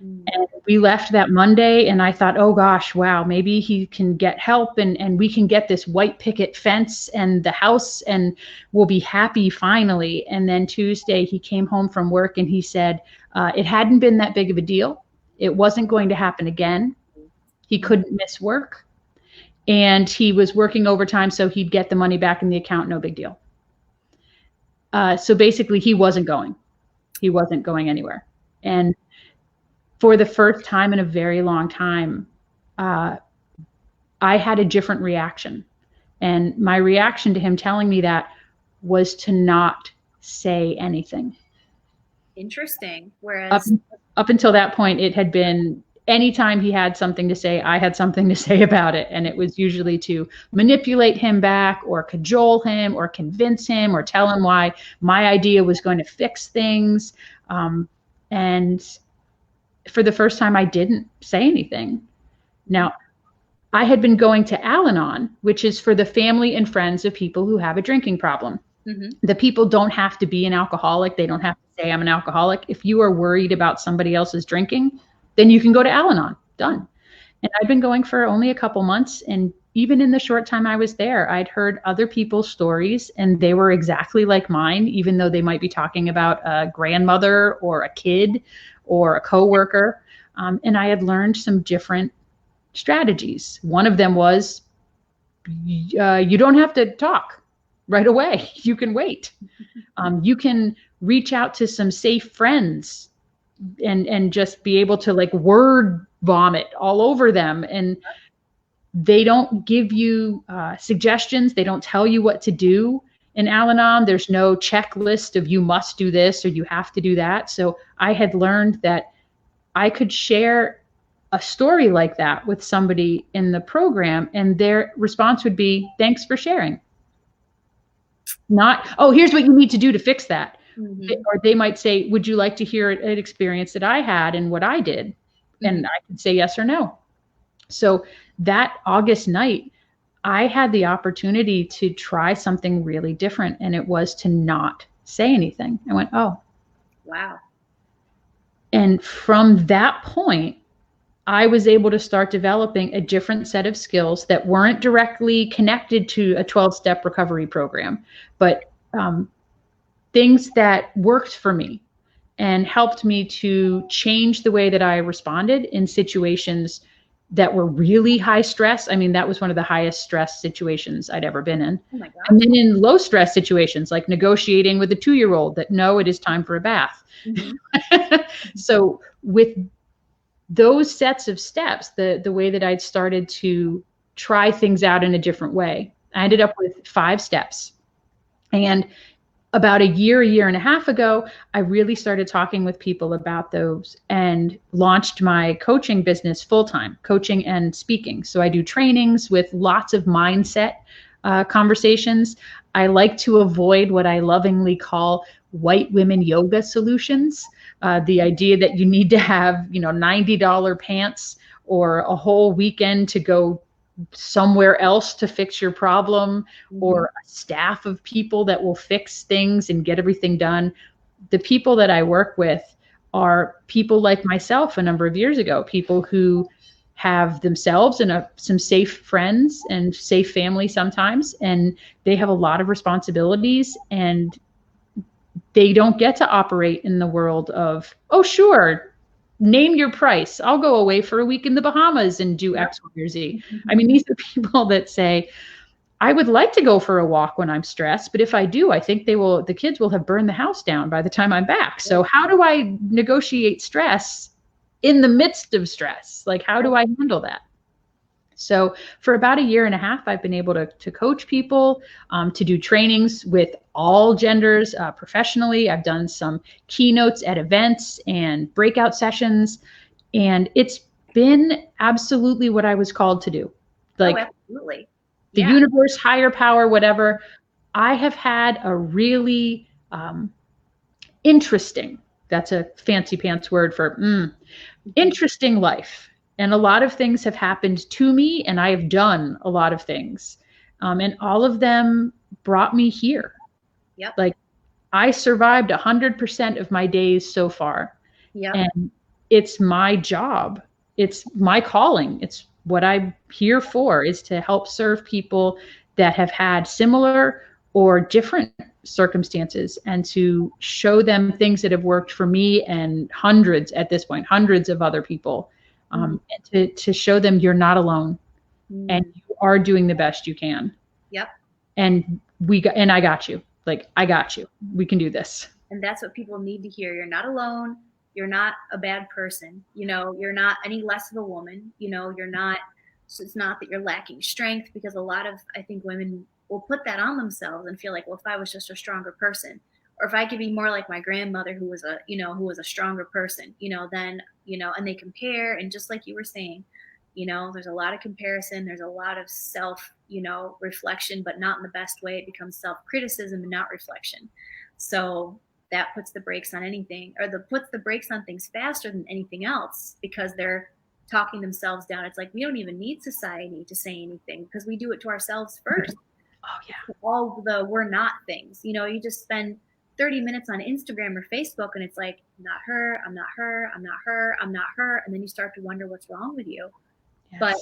And we left that Monday, and I thought, oh gosh, wow, maybe he can get help and we can get this white picket fence and the house and we'll be happy finally. And then Tuesday he came home from work and he said it hadn't been that big of a deal. It wasn't going to happen again. He couldn't miss work. And he was working overtime, so he'd get the money back in the account, no big deal. So basically, he wasn't going. He wasn't going anywhere. And for the first time in a very long time, I had a different reaction. And my reaction to him telling me that was to not say anything. Interesting. Up, Whereas, up until that point, it had been anytime he had something to say, I had something to say about it. And it was usually to manipulate him back or cajole him or convince him or tell him why my idea was going to fix things. And for the first time, I didn't say anything. Now, I had been going to Al-Anon, which is for the family and friends of people who have a drinking problem. mm-hmm. The people don't have to be an alcoholic. They don't have to say, I'm an alcoholic. If you are worried about somebody else's drinking, then you can go to Al-Anon. Done. And I'd been going for only a couple months. And even in the short time I was there, I'd heard other people's stories and they were exactly like mine, even though they might be talking about a grandmother or a kid or a coworker. And I had learned some different strategies. One of them was you don't have to talk right away. You can wait. You can reach out to some safe friends and just be able to like word vomit all over them. And they don't give you suggestions. They don't tell you what to do. In Al-Anon, there's no checklist of you must do this or you have to do that. So I had learned that I could share a story like that with somebody in the program and their response would be, thanks for sharing. Not, oh, here's what you need to do to fix that. Mm-hmm. Or they might say, would you like to hear an experience that I had and what I did? Mm-hmm. And I could say yes or no. So that August night, I had the opportunity to try something really different. And it was to not say anything. I went, oh. Wow. And from that point, I was able to start developing a different set of skills that weren't directly connected to a 12-step recovery program, but things that worked for me and helped me to change the way that I responded in situations that were really high stress. I mean, that was one of the highest stress situations I'd ever been in. Oh my God. And then in low stress situations, like negotiating with a 2-year-old that, no, it is time for a bath. Mm-hmm. So with those sets of steps, the way that I'd started to try things out in a different way, I ended up with 5 steps. And about a year and a half ago, I really started talking with people about those and launched my coaching business full-time, coaching and speaking. So I do trainings with lots of mindset conversations. I like to avoid what I lovingly call white women yoga solutions. The idea that you need to have, $90 pants or a whole weekend to go somewhere else to fix your problem, or a staff of people that will fix things and get everything done. The people that I work with are people like myself a number of years ago, people who have themselves and some safe friends and safe family sometimes, and they have a lot of responsibilities and they don't get to operate in the world of, oh, sure, name your price. I'll go away for a week in the Bahamas and do X, Y, or Z. I mean, these are people that say, I would like to go for a walk when I'm stressed, but if I do, I think the kids will have burned the house down by the time I'm back. So how do I negotiate stress in the midst of stress? Like, how do I handle that? So for about a year and a half, I've been able to coach people, to do trainings with all genders professionally. I've done some keynotes at events and breakout sessions, and it's been absolutely what I was called to do. Like, absolutely. The universe, higher power, whatever. I have had a really interesting, that's a fancy pants word for interesting life. And a lot of things have happened to me, and I have done a lot of things. And all of them brought me here. Yep. Like, I survived 100% of my days so far. Yep. And it's my job. It's my calling. It's what I'm here for, is to help serve people that have had similar or different circumstances and to show them things that have worked for me and hundreds of other people. And to show them you're not alone and you are doing the best you can. Yep. And I got you. Like, I got you. We can do this. And that's what people need to hear. You're not alone. You're not a bad person. You're not any less of a woman. You're not, so it's not that you're lacking strength, because a lot of, I think, women will put that on themselves and feel like, well, if I was just a stronger person, or if I could be more like my grandmother who was a stronger person, then, and they compare. And just like you were saying, there's a lot of comparison. There's a lot of self, reflection, but not in the best way. It becomes self-criticism and not reflection. So that puts the brakes on anything, or puts the brakes on things faster than anything else, because they're talking themselves down. It's like, we don't even need society to say anything, because we do it to ourselves first. Oh yeah. All the we're not things. You just spend 30 minutes on Instagram or Facebook, and it's like, I'm not her, I'm not her, I'm not her, I'm not her. And then you start to wonder what's wrong with you. Yes. But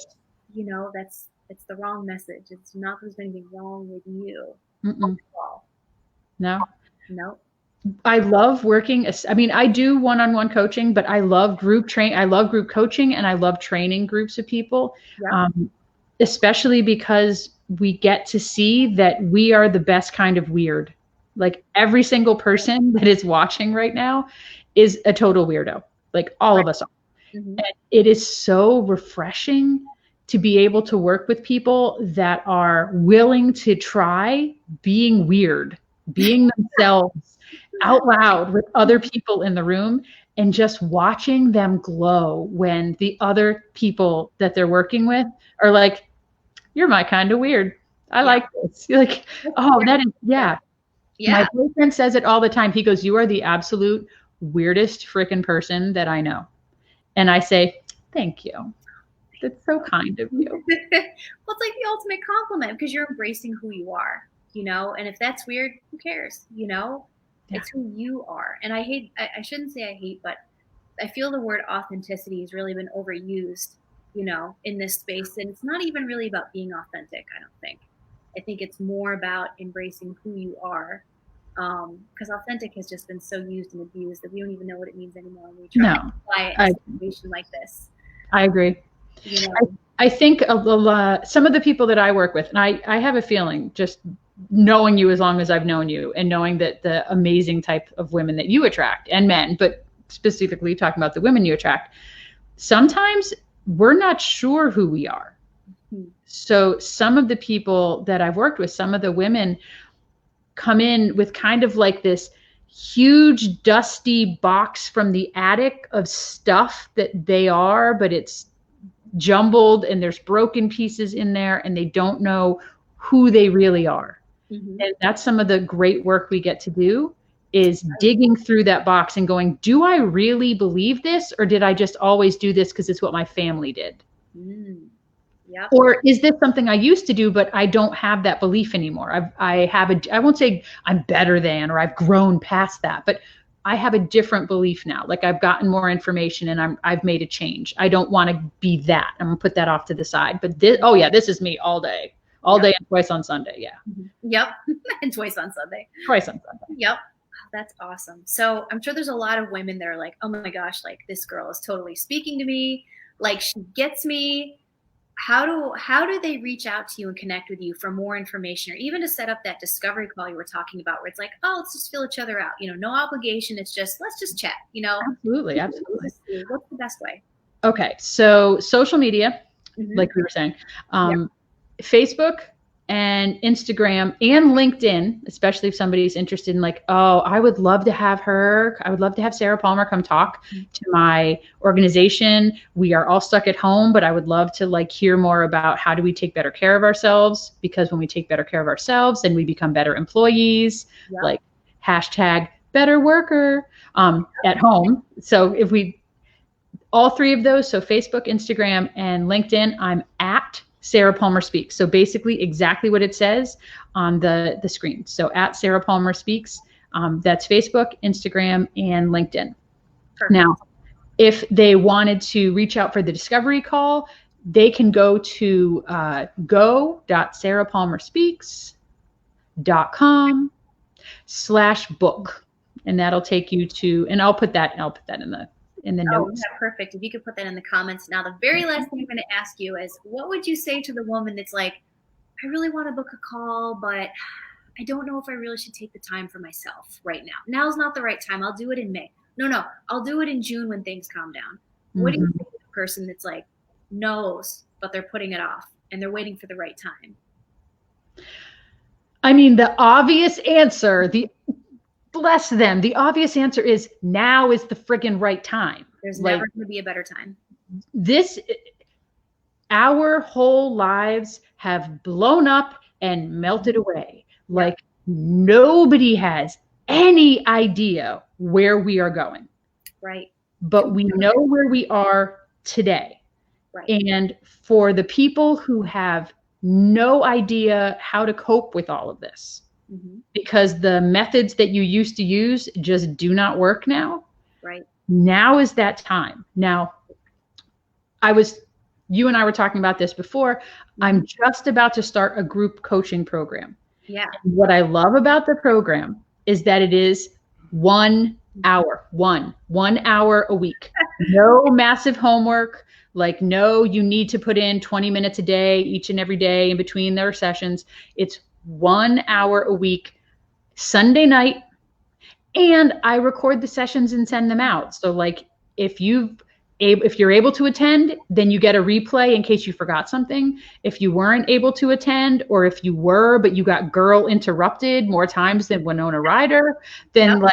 it's the wrong message. It's not there's anything wrong with you. No. Nope. I love working. I mean, I do one-on-one coaching, but I love I love group coaching, and I love training groups of people, especially because we get to see that we are the best kind of weird. Like, every single person that is watching right now is a total weirdo. Like, all of us are. Mm-hmm. And it is so refreshing to be able to work with people that are willing to try being weird, being themselves out loud with other people in the room, and just watching them glow when the other people that they're working with are like, you're my kind of weird. I like this. You're like, oh, that is, yeah. My boyfriend says it all the time. He goes, you are the absolute weirdest freaking person that I know. And I say, thank you. That's so kind of you. Well, it's like the ultimate compliment, because you're embracing who you are, and if that's weird, who cares? It's who you are. And I shouldn't say I hate, but I feel the word authenticity has really been overused, in this space. And it's not even really about being authentic, I don't think. I think it's more about embracing who you are. Because authentic has just been so used and abused that we don't even know what it means anymore when we try to apply it in a situation like this. I agree. I think some of the people that I work with, and I have a feeling, just knowing you as long as I've known you, and knowing that the amazing type of women that you attract, and men, but specifically talking about the women you attract, sometimes we're not sure who we are. Mm-hmm. So some of the people that I've worked with, some of the women come in with kind of like this huge dusty box from the attic of stuff that they are, but it's jumbled and there's broken pieces in there, and they don't know who they really are. Mm-hmm. And that's some of the great work we get to do, is digging through that box and going, do I really believe this, or did I just always do this because it's what my family did? Mm. Yep. Or is this something I used to do, but I don't have that belief anymore? I won't say I'm better than, or I've grown past that, but I have a different belief now. Like, I've gotten more information and I've made a change. I don't want to be that. I'm gonna put that off to the side. But this is me all day and twice on Sunday. Yeah. Mm-hmm. Yep. And twice on Sunday. Twice on Sunday. Yep. That's awesome. So I'm sure there's a lot of women that are like, oh my gosh, like, this girl is totally speaking to me. Like, she gets me. How do they reach out to you and connect with you for more information, or even to set up that discovery call you were talking about, where it's like, oh, let's just feel each other out, no obligation. It's just, let's just chat, Absolutely. What's the best way? Okay. So social media, mm-hmm. like we were saying, Facebook and Instagram and LinkedIn, especially if somebody's interested in, like, oh, I would love to have Sara Palmer come talk to my organization. We are all stuck at home, but I would love to, like, hear more about how do we take better care of ourselves, because when we take better care of ourselves, then we become better employees, like #better worker at home. So all three of those, so Facebook, Instagram, and LinkedIn, I'm at Sara Palmer Speaks. So basically exactly what it says on the screen. So at Sara Palmer Speaks, that's Facebook, Instagram, and LinkedIn. Perfect. Now, if they wanted to reach out for the discovery call, they can go to go.sarapalmerspeaks.com/book. And that'll take you to, and I'll put that in the notes. Yeah, perfect. If you could put that in the comments. Now, the very last thing I'm going to ask you is, what would you say to the woman that's like, I really want to book a call, but I don't know if I really should take the time for myself right now. Now's not the right time. I'll do it in May. No, I'll do it in June when things calm down. What do you think of the person that's like knows, but they're putting it off and they're waiting for the right time? I mean, the obvious answer, bless them, the obvious answer is now is the friggin' right time. There's never going to be a better time. Our whole lives have blown up and melted away. Like nobody has any idea where we are going. Right. But we know where we are today. Right. And for the people who have no idea how to cope with all of this, because the methods that you used to use just do not work now. Right. Now is that time. Now, you and I were talking about this before. I'm just about to start a group coaching program. Yeah. And what I love about the program is that it is 1 hour, one hour a week. No massive homework. Like, no, you need to put in 20 minutes a day, each and every day in between their sessions. It's 1 hour a week, Sunday night. And I record the sessions and send them out. So like if you're able to attend, then you get a replay in case you forgot something. If you weren't able to attend, or if you were, but you got girl interrupted more times than Winona Ryder, then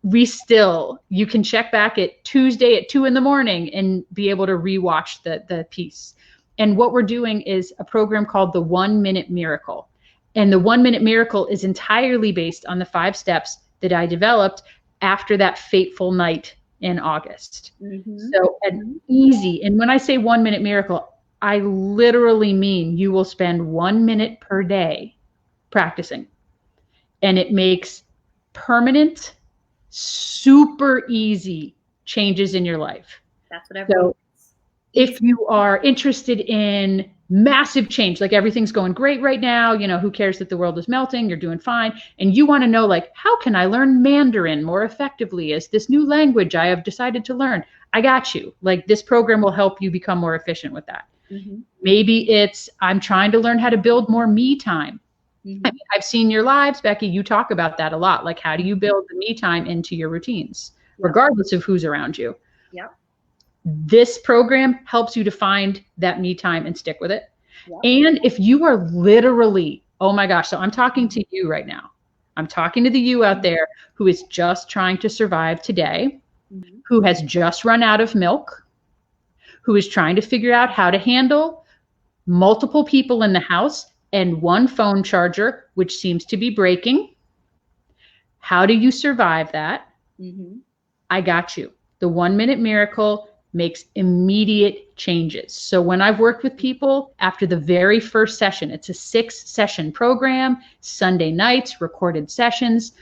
you can check back at Tuesday at 2 a.m. and be able to rewatch the piece. And what we're doing is a program called the 1 Minute Miracle. And the 1 Minute Miracle is entirely based on the 5 steps that I developed after that fateful night in August. So an easy, and when I say 1 Minute Miracle, I literally mean you will spend 1 minute per day practicing. And it makes permanent, super easy changes in your life. That's what everyone So if you are interested in massive change, like everything's going great right now, who cares that the world is melting, you're doing fine, and you want to know, like, how can I learn Mandarin more effectively as this new language I have decided to learn? I got you. Like, this program will help you become more efficient with that. Maybe it's, I'm trying to learn how to build more me time. I mean, I've seen your lives, Becky, you talk about that a lot. Like, how do you build the me time into your routines, regardless of who's around you? Yep. This program helps you to find that me time and stick with it. And if you are literally, oh my gosh, so I'm talking to you right now. I'm talking to the you out there who is just trying to survive today, who has just run out of milk, who is trying to figure out how to handle multiple people in the house and one phone charger, which seems to be breaking. How do you survive that? I got you. The 1 Minute Miracle makes immediate changes. So when I've worked with people after the very first session, it's a 6-session program, Sunday nights, recorded sessions.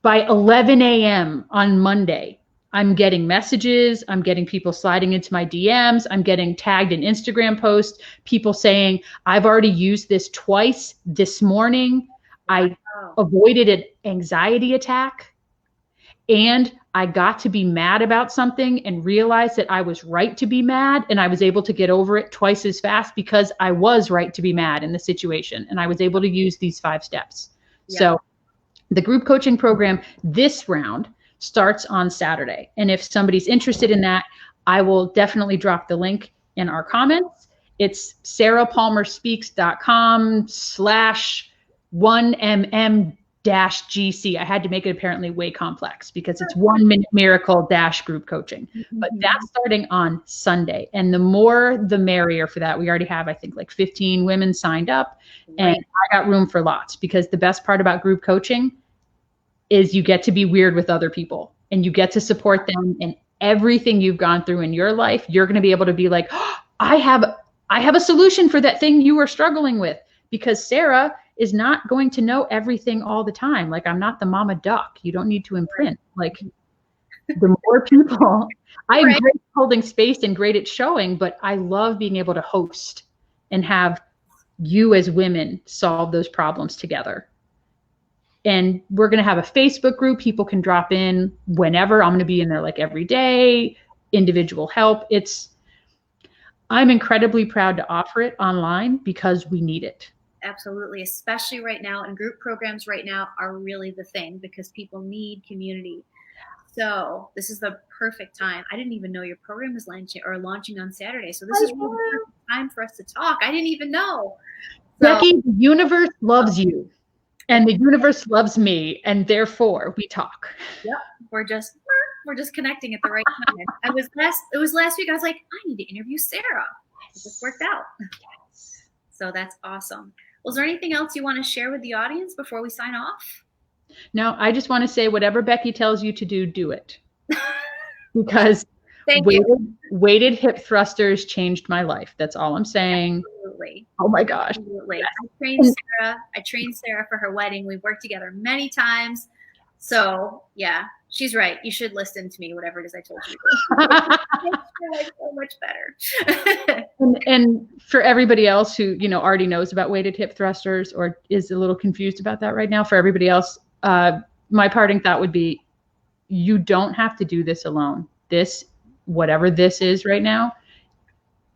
By 11 a.m. on Monday, I'm getting messages. I'm getting people sliding into my DMs. I'm getting tagged in Instagram posts, people saying, I've already used this twice this morning. I avoided an anxiety attack. And I got to be mad about something and realized that I was right to be mad, and I was able to get over it twice as fast because I was right to be mad in the situation. And I was able to use these 5 steps. So the group coaching program this round starts on Saturday. And if somebody's interested in that, I will definitely drop the link in our comments. It's sarapalmerspeaks.com/1mm-GC. I had to make it apparently way complex because it's 1 Minute Miracle group coaching. But that's starting on Sunday. And the more, the merrier for that. We already have, I think, like 15 women signed up. And I got room for lots, because the best part about group coaching is you get to be weird with other people and you get to support them in everything you've gone through in your life. You're going to be able to be like, oh, I have a solution for that thing you are struggling with, because Sara is not going to know everything all the time. Like, I'm not the mama duck. You don't need to imprint. Like, the more people, I'm great at holding space and great at showing, but I love being able to host and have you as women solve those problems together. And we're going to have a Facebook group. People can drop in whenever. I'm going to be in there like every day, individual help. I'm incredibly proud to offer it online because we need it. Absolutely. Especially right now, and group programs right now are really the thing because people need community. So this is the perfect time. I didn't even know your program is launching on Saturday. So this is really the perfect time for us to talk. I didn't even know. So Becky, the universe loves you and the universe loves me, and therefore we talk. yep, we're just connecting at the right time. It was last week. I was like, I need to interview Sarah. It just worked out. So that's awesome. Was there anything else you want to share with the audience before we sign off? No, I just want to say whatever Becky tells you to do it. Because weighted hip thrusters changed my life. That's all I'm saying. Absolutely. Oh my gosh. Absolutely. Yes. I trained Sarah for her wedding. We've worked together many times. So yeah, she's right. You should listen to me, whatever it is I told you. It's so much better. and for everybody else who, you know, already knows about weighted hip thrusters or is a little confused about that right now, for everybody else, my parting thought would be, you don't have to do this alone. This, whatever this is right now,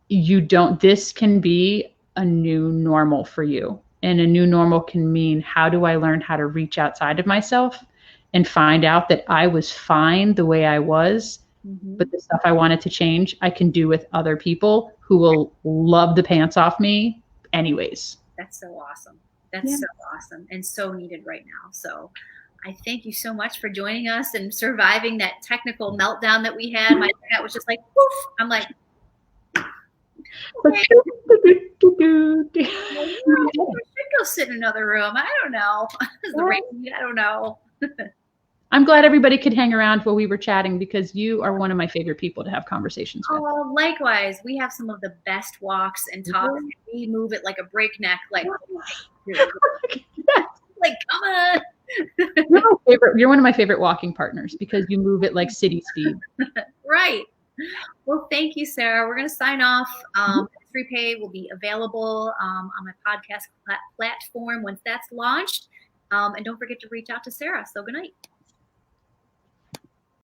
this can be a new normal for you. And a new normal can mean, how do I learn how to reach outside of myself and find out that I was fine the way I was, but the stuff I wanted to change, I can do with other people who will love the pants off me anyways. That's so awesome. That's so awesome and so needed right now. So I thank you so much for joining us and surviving that technical meltdown that we had. My internet was just like, poof. I'm like, okay. I should go sit in another room. I don't know. I don't know. I'm glad everybody could hang around while we were chatting because you are one of my favorite people to have conversations with. Oh, likewise. We have some of the best walks and talks. We move it like a breakneck, like, like come on. You're one of my favorite walking partners because you move it like city speed. Right. Well, thank you, Sarah. We're going to sign off. Repay will be available on my podcast platform once that's launched. And don't forget to reach out to Sarah. So good night.